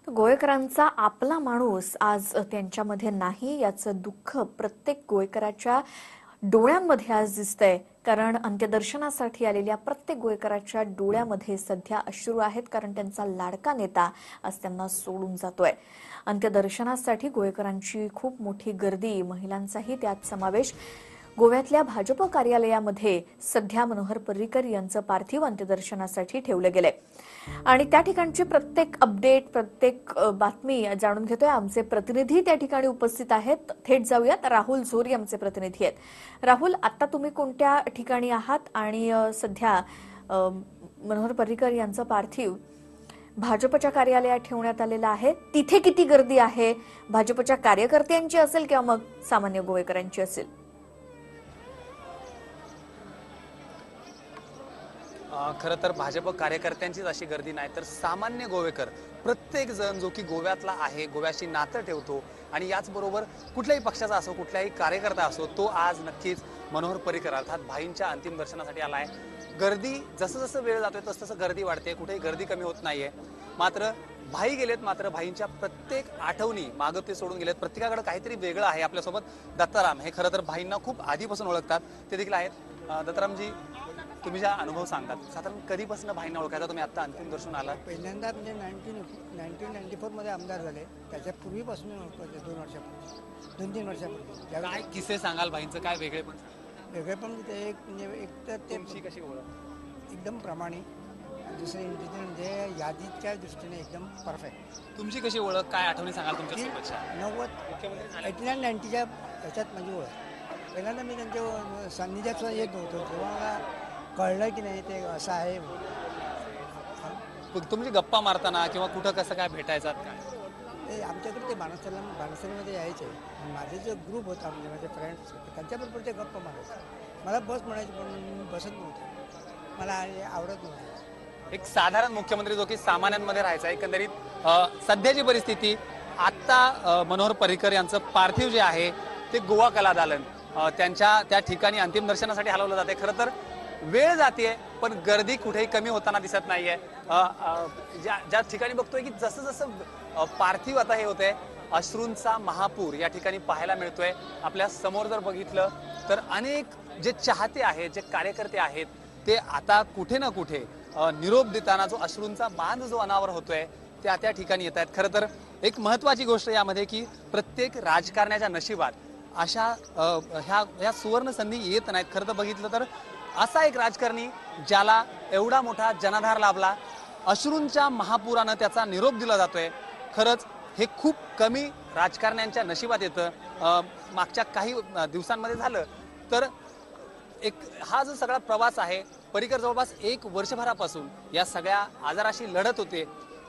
गोवेकरांचा आपला माणूस आज त्यांच्यामध्ये नाही याचं दुःख प्रत्येक गोवेकराच्या डोळ्यांमध्ये आज दिसतंय. कारण अंत्यदर्शनासाठी आलेल्या प्रत्येक गोवेकराच्या डोळ्यामध्ये सध्या अश्रू आहेत, कारण त्यांचा लाडका नेता आज त्यांना सोडून जातोय. अंत्यदर्शनासाठी गोवेकरांची खूप मोठी गर्दी, महिलांचाही त्यात समावेश. गोव्यातल्या भाजप कार्यालयामध्ये सध्या मनोहर पर्रीकर यांचं पार्थिव अंत्यदर्शनासाठी ठेवलं गेलंय आणि त्या ठिकाणची प्रत्येक अपडेट, प्रत्येक बातमी जाणून घेतोय. आमचे प्रतिनिधी त्या ठिकाणी उपस्थित आहेत. थेट जाऊयात. राहुल झोरी आमचे प्रतिनिधी आहेत. राहुल, आता तुम्ही कोणत्या ठिकाणी आहात आणि सध्या मनोहर पर्रीकर यांचं पार्थिव भाजपच्या कार्यालयात ठेवण्यात आलेलं आहे, तिथे किती गर्दी आहे? भाजपच्या कार्यकर्त्यांची असेल किंवा मग सामान्य गोवेकरांची असेल? खरं तर भाजप कार्यकर्त्यांचीच अशी गर्दी नाही, तर सामान्य गोवेकर प्रत्येक जण जो की गोव्यातला आहे, गोव्याशी नातं ठेवतो आणि याचबरोबर कुठल्याही पक्षाचा असो, कुठल्याही कार्यकर्ता असो, तो आज नक्कीच मनोहर पर्रीकर अर्थात भाईंच्या अंतिम दर्शनासाठी आला आहे. गर्दी जसं जसं वेळ जातोय तसं गर्दी वाढते, कुठेही गर्दी कमी होत नाहीये. मात्र भाई गेलेत, मात्र भाईंच्या प्रत्येक आठवणी मागं ते सोडून गेलेत. प्रत्येकाकडे काहीतरी वेगळं आहे. आपल्यासोबत दत्ताराम हे खरं तर भाईंना खूप आधीपासून ओळखतात, ते देखील आहेत. दत्तारामजी, तुम्ही ज्या अनुभव सांगतात, साधारण कधीपासून भाईंना ओळखायचा? तुम्ही आता अंतिम दर्शन आलात? पहिल्यांदा म्हणजे 1994 मध्ये आमदार झाले, त्याच्यापूर्वीपासून ओळखतो. 2 वर्षापूर्वी, 2-3 वर्षापूर्वी. काय किस्से सांगाल भाईंचं? काय वेगळेपण? वेगळेपण ते एक तर ते कशी ओळख? एकदम प्रामाणिक, दुसरे म्हणजे यादीच्या दृष्टीने एकदम परफेक्ट. तुमची कशी ओळख? काय आठवणी सांगाल तुमच्या सोबतच्या? 89-90च्या याच्यात माझी ओळख. पहिल्यांदा मी त्यांच्या सान्निध्यात येत नव्हतो, तेव्हा मला कळलं की नाही ते असं आहे. तुमची गप्पा मारताना किंवा कुठं कसं काय भेटायचं काय? ते आमच्याकडे ते बाणस्तारीमध्ये यायचे. माझे जो ग्रुप होता, म्हणजे माझे फ्रेंड्स, त्यांच्याबरोबर ते गप्पा मारायचे. मला बस म्हणायची, पण मी बसत नव्हतो, मला आवडत नव्हतं. एक साधारण मुख्यमंत्री जो की सामान्यांमध्ये राहायचा. एकंदरीत सध्याची परिस्थिती, आत्ता मनोहर पर्रीकर यांचं पार्थिव जे आहे ते गोवा कला दालन त्यांच्या त्या ठिकाणी अंतिम दर्शनासाठी हलवलं जाते. खरं तर वेळ जाते, पण गर्दी कुठेही कमी होताना दिसत नाहीये. ज्या ठिकाणी बघतोय की जसं जसं पार्थिव आता हे होतंय, अश्रूंचा महापूर या ठिकाणी पाहायला मिळतोय. आपल्या समोर जर बघितलं तर अनेक जे चाहते आहेत, जे कार्यकर्ते आहेत, ते आता कुठे ना कुठे निरोप देताना जो अश्रूंचा बांध जो अनावर होतोय त्या ठिकाणी येत आहेत. खरं तर एक महत्वाची गोष्ट यामध्ये की प्रत्येक राजकारण्याच्या नशिबात अशा ह्या सुवर्ण संधी येत नाहीत. खरं तर बघितलं तर असा एक राजकारणी ज्याला एवढा मोठा जनाधार लाभला, अश्रूंच्या महापुरानं त्याचा निरोप दिला जातोय, खरंच हे खूप कमी राजकारण्यांच्या नशिबात येतं. मागच्या काही दिवसांमध्ये झालं तर हा जो सगळा प्रवास आहे, पर्रीकर जवळपास 1 वर्षभरापासून या सगळ्या आजाराशी लढत होते.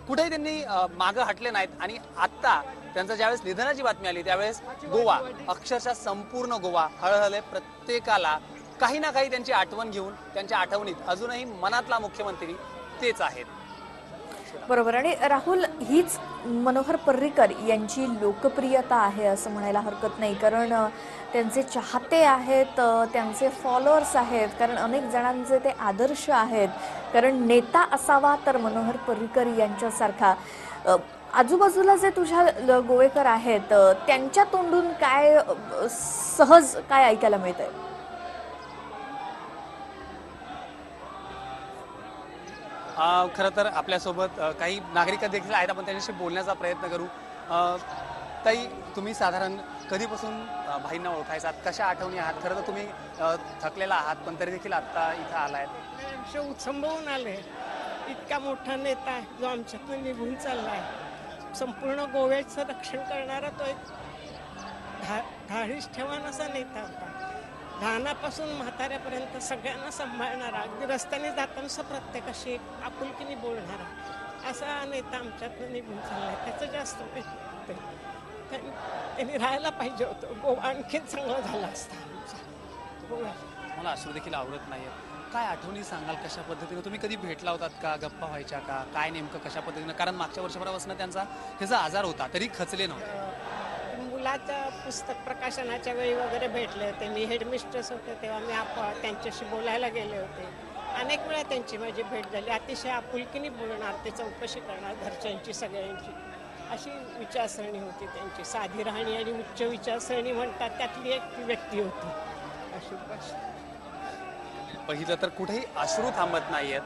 कुठेही त्यांनी मागं हटले नाहीत आणि आत्ता त्यांचं ज्यावेळेस निधनाची बातमी आली त्यावेळेस गोवा, अक्षरशः संपूर्ण गोवा हळहळले. प्रत्येकाला काही ना काही त्यांची आठवण घेऊन, त्यांच्या आठवणीत अजूनही मनातला मुख्यमंत्री तेच आहेत. बरोबर. आणि राहुल, हीच मनोहर पर्रीकर यांची लोकप्रियता आहे असं म्हणायला हरकत नाही, कारण त्यांचे चाहते आहेत, त्यांचे फॉलोअर्स आहेत, कारण अनेक जणांचे ते आदर्श आहेत. कारण नेता असावा तर मनोहर पर्रीकर यांच्यासारखा. आजूबाजूला जे तुझ्या गोवेकर आहेत त्यांच्या तोंडून काय सहज काय ऐकायला मिळतंय? खरं तर आपल्यासोबत काही नागरिक देखील आहेत, आपण त्यांच्याशी बोलण्याचा प्रयत्न करू. ताई, तुम्ही साधारण कधीपासून भाईंना ओळखायचा? कशा आठवणी आहात? खरं तर तुम्ही थकलेला आहात, पण तरी देखील आता इथं आलायत. उत्संबवून आले. इतका मोठा नेता आहे जो आमच्यातून निघून चाललाय. संपूर्ण गोव्याचं रक्षण करणारा तो एक धाडीस ठेवान असा नेता होता. लहानापासून म्हाताऱ्यापर्यंत सगळ्यांना सांभाळणारा, अगदी रस्त्याने जाताना प्रत्येकाशी आपुलकीने बोलणारा असा नेता आमच्यातून निघून चाललाय. त्याचं जास्त त्यांनी राहायला पाहिजे होतं. गोवा आणखीन चांगला झाला असता. मला अश्रू देखील आवडत नाहीये. काय आठवणी सांगाल? कशा पद्धतीने तुम्ही कधी भेटला होतात का? गप्पा व्हायच्या का? काय नेमकं कशा पद्धतीनं? कारण मागच्या वर्षभरापासून त्याचा आजार होता, तरी खचले नव्हते. मुलाचं पुस्तक प्रकाशनाच्या वेळी वगैरे भेटले होते. मी हेडमिस्ट्रेस होते तेव्हा मी त्यांच्याशी बोलायला गेले होते. अनेक वेळा त्यांची माझी भेट झाली. अतिशय आपुलकीने बोलणार, ते चौकशी करणार घरच्यांची, सगळ्यांची. अशी विचारसरणी होती त्यांची. साधी राहणी आणि उच्च विचारसरणी म्हणतात त्यातली एक ती व्यक्ती होती आशुतोष. बघितलं तर कुठेही अश्रू थांबत नाहीयेत.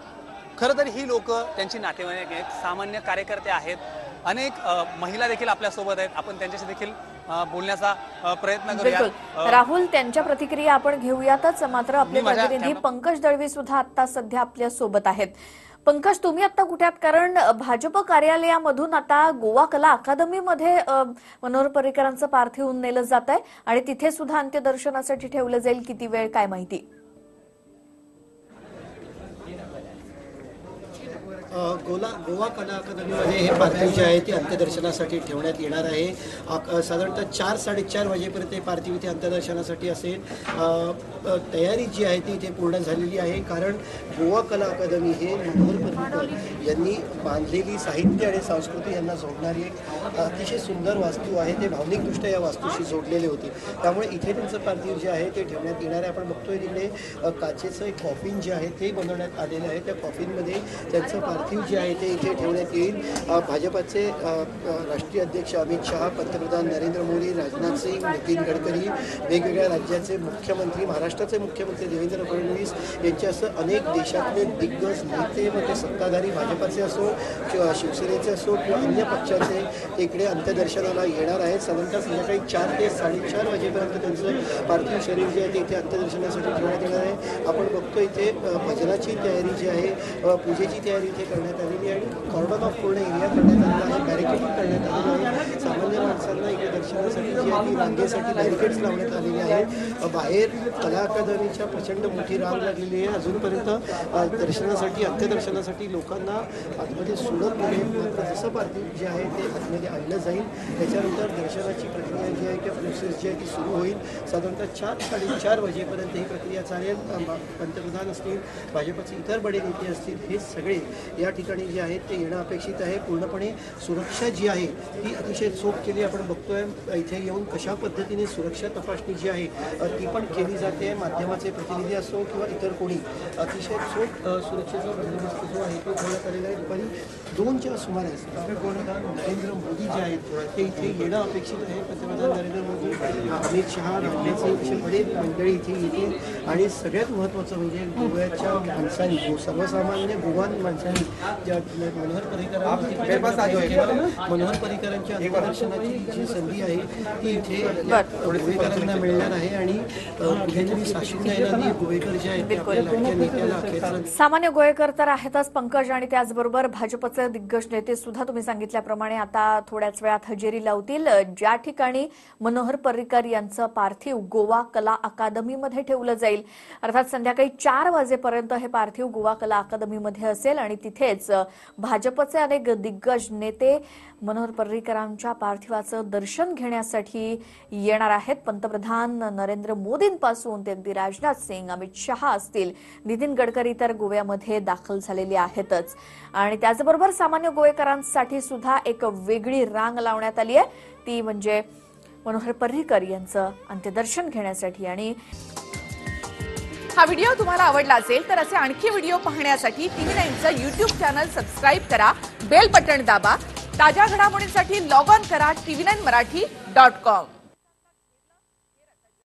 खरं तर ही लोक त्यांची नातेवाईक आहेत, सामान्य कार्यकर्ते आहेत. अनेक महिला देखील आपल्यासोबत आहेत. आपण त्यांच्याशी देखील बोलण्याचा प्रयत्न करूया. राहुल, त्यांच्या प्रतिक्रिया आपण घेऊयातच, मात्र आपले प्रतिनिधी पंकज दळवी सुद्धा आता सध्या आपल्या सोबत आहेत. पंकज, तुम्ही आता कुठे आहात? कारण भाजप कार्यालयामधून आता गोवा कला अकादमीमध्ये मनोहर पर्रीकरांचं पार्थिव नेलं जात आहे आणि तिथे सुद्धा अंत्यदर्शनासाठी ठेवलं जाईल. किती वेळ, काय माहिती? गोवा कला अकादमीमध्ये हे पार्थिव जे आहे ते अंत्यदर्शनासाठी ठेवण्यात येणार आहे. साधारणतः 4-4:30 वाजेपर्यंत हे पार्थिव इथे अंत्यदर्शनासाठी असेल. तयारी जी आहे ती इथे पूर्ण झालेली आहे. कारण गोवा कला अकादमी हे मनोहर पर्रीकर यांनी बांधलेली साहित्य आणि संस्कृती यांना जोडणारी एक अतिशय सुंदर वास्तू आहे. ते भावनिकदृष्ट्या या वास्तूशी जोडलेले होते. त्यामुळे इथे त्यांचं पार्थिव जे आहे ते ठेवण्यात येणार आहे. आपण बघतोय तिकडे काचेचं एक कॉफिन जे आहे ते बनवण्यात आलेलं आहे. त्या कॉफिनमध्ये त्यांचं पार्थिव जे आहे ते इथे ठेवण्यात येईल. भाजपाचे राष्ट्रीय अध्यक्ष अमित शहा, पंतप्रधान नरेंद्र मोदी, राजनाथ सिंग, नितीन गडकरी, वेगवेगळ्या राज्याचे मुख्यमंत्री, महाराष्ट्राचे मुख्यमंत्री देवेंद्र फडणवीस यांच्यासह अनेक देशातले दिग्गज नेते, मग ते सत्ताधारी भाजपाचे असो किंवा शिवसेनेचे असो किंवा अन्य पक्षाचे इकडे अंत्यदर्शनाला येणार आहेत. साधारणतः संध्याकाळी 4 ते 4:30 वाजेपर्यंत त्यांचं पार्थिव शरीर जे आहे ते इथे अंत्यदर्शनासाठी ठेवण्यात येणार आहे. आपण बघतो इथे भजनाची तयारी जी आहे, पूजेची तयारी इथे करण्यात आलेली आहे आणि कॉर्डन ऑफ पूर्ण एरिया करण्यात आलेला आहे, बॅरिकेडिंग करण्यात आलेलं आहे. सामान्य माणसांना इकडे दर्शनासाठी जी आहे ती रांगेसाठी बॅरिकेड्स लावण्यात आलेले आहे. बाहेर कला अकादमीच्या प्रचंड मोठी रांग लागलेली आहे. अजूनपर्यंत दर्शनासाठी, अंत्यदर्शनासाठी लोकांना आतमध्ये सोडत नाही. मात्र जसं पार्थिव जे आहे ते आतमध्ये आणलं जाईल त्याच्यानंतर दर्शनाची प्रक्रिया जी आहे किंवा प्रोसेस जी आहे ती सुरू होईल. साधारणतः 4-4:30 वाजेपर्यंत ही प्रक्रिया चालेल. पंतप्रधान असतील, भाजपचे इतर बडे नेते असतील, हे सगळे या ठिकाणी जे आहेत ते येणं अपेक्षित आहे. पूर्णपणे सुरक्षा जी आहे ती अतिशय चोख केली. आपण बघतोय इथे येऊन कशा पद्धतीने सुरक्षा तपासणी जी आहे ती पण केली जाते. माध्यमाचे प्रतिनिधी असो किंवा इतर कोणी, अतिशय चोख सुरक्षेचा बंदोबस्त जो आहे तो ठेवण्यात आलेला आहे. दुपारी 2च्या सुमारास पंतप्रधान नरेंद्र मोदी जे आहेत ते इथे येणं अपेक्षित आहे. पंतप्रधान नरेंद्र मोदी, अमित शहा, राजनाथ सिंग असे बरेच मंडळी इथे येतील. आणि सगळ्यात महत्त्वाचं म्हणजे गोव्याच्या माणसांनी, सर्वसामान्य गोवान माणसांनी ज्या मनोहर पर्रीकरांच्या अंत्यदर्शनाची जी संधी आहे ती इथे गोवेकरांना मिळणार आहे. आणि कुठेतरी साक्षी येणारी गोवेकर जे आहेत आपल्या लाडक्या नेत्याला अखेरचा. सामान्य गोवेकर तर आहेतच पंकज, आणि त्याचबरोबर भाजपचे दिग्गज नेते सुद्धा तुम्ही सांगितल्याप्रमाणे आता थोड्याच वेळात हजेरी लावतील. ज्या ठिकाणी मनोहर पर्रीकर यांचं पार्थिव गोवा कला अकादमीमध्ये ठेवलं जाईल, अर्थात संध्याकाळी 4 वाजेपर्यंत हे पार्थिव गोवा कला अकादमीमध्ये असेल आणि तिथेच भाजपचे अनेक दिग्गज नेते मनोहर पर्रीकरांच्या पार्थिवाचं दर्शन घेण्यासाठी येणार आहेत. पंतप्रधान नरेंद्र मोदींपासून ते अगदी राजनाथ सिंग, अमित शहा असतील, नितीन गडकरी तर गोव्यामध्ये दाखल झालेले आहेतच. आणि त्याचबरोबर सामान्य गोवेकरांसाठी सुद्धा एक वेगळी रांग लावण्यात आली आहे, ती म्हणजे मनोहर पर्रीकर यांचं अंत्यदर्शन घेण्यासाठी. आणि हा व्हिडिओ तुम्हाला आवडला असेल तर असे आणखी व्हिडिओ पाहण्यासाठी TV9चं YouTube चॅनल सबस्क्राईब करा, बेल बटण दाबा. ताज्या घडामोडींसाठी लॉग ऑन करा tv9marathi.com.